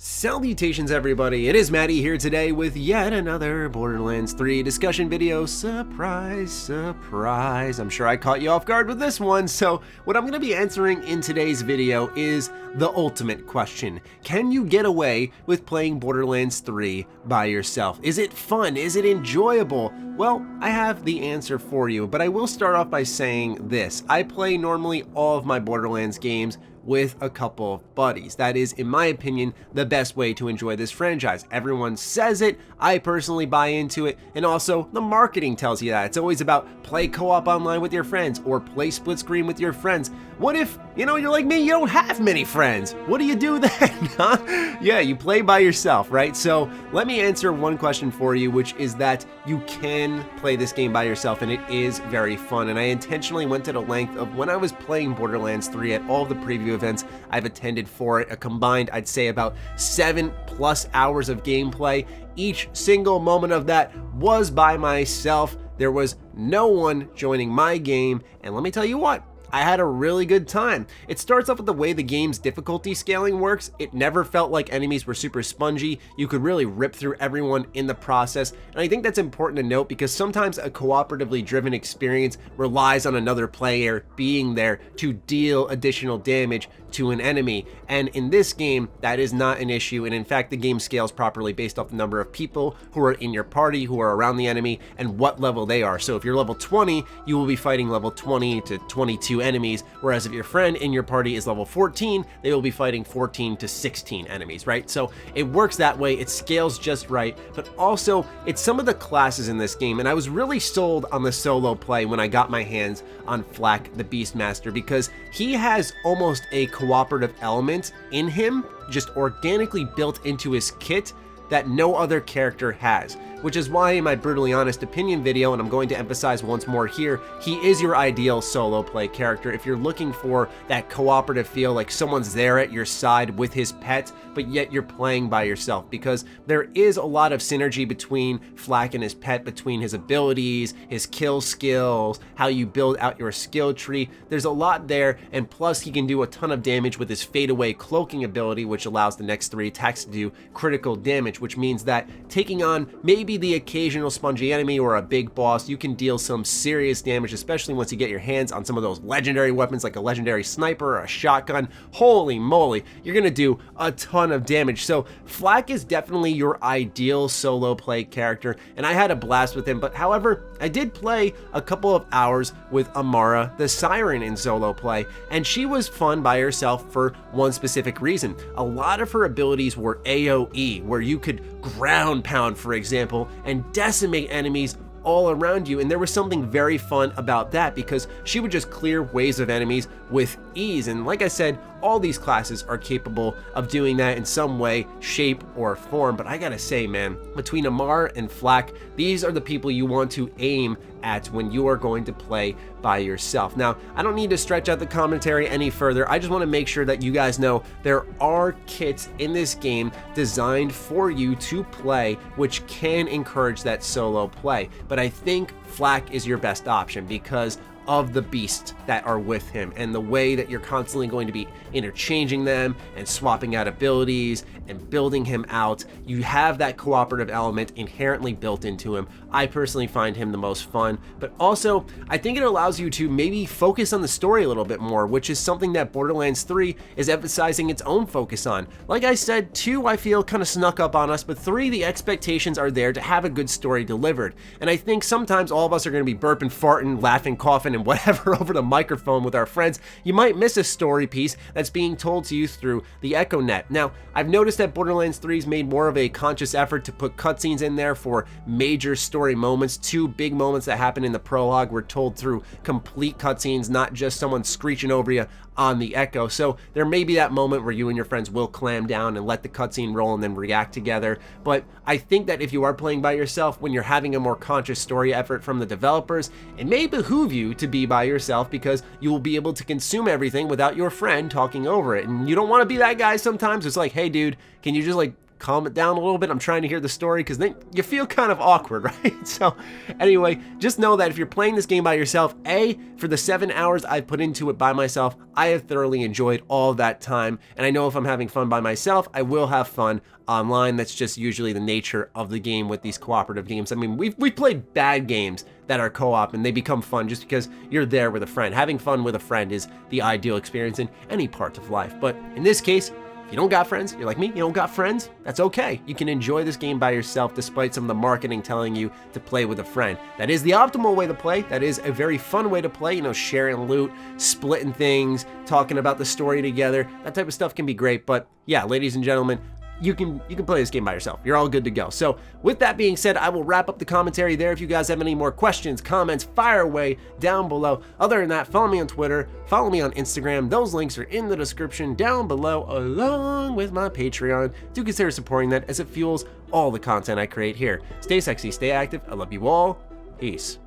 Salutations everybody, it is Matty here today with yet another Borderlands 3 discussion video. Surprise, surprise. I'm sure I caught you off guard with this one, so what I'm going to be answering in today's video is the ultimate question. Can you get away with playing Borderlands 3 by yourself? Is it fun? Is it enjoyable? Well, I have the answer for you, but I will start off by saying this. I play normally all of my Borderlands games with a couple of buddies. That is, in my opinion, the best way to enjoy this franchise. Everyone says it, I personally buy into it, and also the marketing tells you that. It's always about play co-op online with your friends or play split screen with your friends. What if, you're like me, you don't have many friends? What do you do then, huh? Yeah, you play by yourself, right? So let me answer one question for you, which is that you can play this game by yourself and it is very fun. And I intentionally went to the length of when I was playing Borderlands 3 at all the preview events I've attended for it, a combined, I'd say about 7+ hours of gameplay. Each single moment of that was by myself. There was no one joining my game, and let me tell you what, I had a really good time. It starts off with the way the game's difficulty scaling works. It never felt like enemies were super spongy. You could really rip through everyone in the process. And I think that's important to note because sometimes a cooperatively driven experience relies on another player being there to deal additional damage to an enemy. And in this game, that is not an issue. And in fact, the game scales properly based off the number of people who are in your party, who are around the enemy, and what level they are. So if you're level 20, you will be fighting level 20 to 22 enemies, whereas if your friend in your party is level 14, they will be fighting 14 to 16 enemies, right? So it works that way, it scales just right, but also it's some of the classes in this game, and I was really sold on the solo play when I got my hands on Flak the Beastmaster, because he has almost a cooperative element in him, just organically built into his kit that no other character has, which is why in my brutally honest opinion video, and I'm going to emphasize once more here, he is your ideal solo play character if you're looking for that cooperative feel, like someone's there at your side with his pet, but yet you're playing by yourself, because there is a lot of synergy between Flak and his pet, between his abilities, his kill skills, how you build out your skill tree. There's a lot there, and plus he can do a ton of damage with his fadeaway cloaking ability, which allows the next 3 attacks to do critical damage, which means that taking on maybe the occasional spongy enemy or a big boss, you can deal some serious damage, especially once you get your hands on some of those legendary weapons like a legendary sniper or a shotgun. Holy moly, you're gonna do a ton of damage. So Flak is definitely your ideal solo play character, and I had a blast with him. But however, I did play a couple of hours with Amara the Siren in solo play, and she was fun by herself for one specific reason. A lot of her abilities were AoE, where you could ground pound, for example, and decimate enemies all around you, and there was something very fun about that because she would just clear waves of enemies with ease. And like I said, all these classes are capable of doing that in some way, shape, or form. But I gotta say, man, between Amar and Flak, these are the people you want to aim at when you are going to play by yourself. Now, I don't need to stretch out the commentary any further. I just want to make sure that you guys know there are kits in this game designed for you to play, which can encourage that solo play. But I think Flak is your best option because of the beasts that are with him and the way that you're constantly going to be interchanging them and swapping out abilities and building him out. You have that cooperative element inherently built into him. I personally find him the most fun, but also I think it allows you to maybe focus on the story a little bit more, which is something that Borderlands 3 is emphasizing its own focus on. Like I said, 2 I feel kind of snuck up on us, but 3, the expectations are there to have a good story delivered. And I think sometimes all of us are going to be burping, farting, laughing, coughing, and whatever over the microphone with our friends. You might miss a story piece that's being told to you through the Echo Net. Now, I've noticed that Borderlands 3's made more of a conscious effort to put cutscenes in there for major story moments. 2 big moments that happen in the prologue were told through complete cutscenes, not just someone screeching over you on the Echo. So there may be that moment where you and your friends will clam down and let the cutscene roll and then react together. But I think that if you are playing by yourself, when you're having a more conscious story effort from the developers, it may behoove you to be by yourself because you will be able to consume everything without your friend talking over it. And you don't want to be that guy sometimes. It's like, hey dude, can you just like calm it down a little bit. I'm trying to hear the story because then you feel kind of awkward, right? So anyway, just know that if you're playing this game by yourself, for the 7 hours I've put into it by myself, I have thoroughly enjoyed all that time. And I know if I'm having fun by myself, I will have fun online. That's just usually the nature of the game with these cooperative games. I mean, we've played bad games that are co-op and they become fun just because you're there with a friend. Having fun with a friend is the ideal experience in any part of life. But in this case, if you don't got friends, you're like me, you don't got friends, that's okay. You can enjoy this game by yourself despite some of the marketing telling you to play with a friend. That is the optimal way to play. That is a very fun way to play, you know, sharing loot, splitting things, talking about the story together. That type of stuff can be great. But yeah, ladies and gentlemen, you can play this game by yourself. You're all good to go. So with that being said, I will wrap up the commentary there. If you guys have any more questions, comments, fire away down below. Other than that, follow me on Twitter, follow me on Instagram. Those links are in the description down below, along with my Patreon. Do consider supporting that as it fuels all the content I create here. Stay sexy, stay active. I love you all. Peace.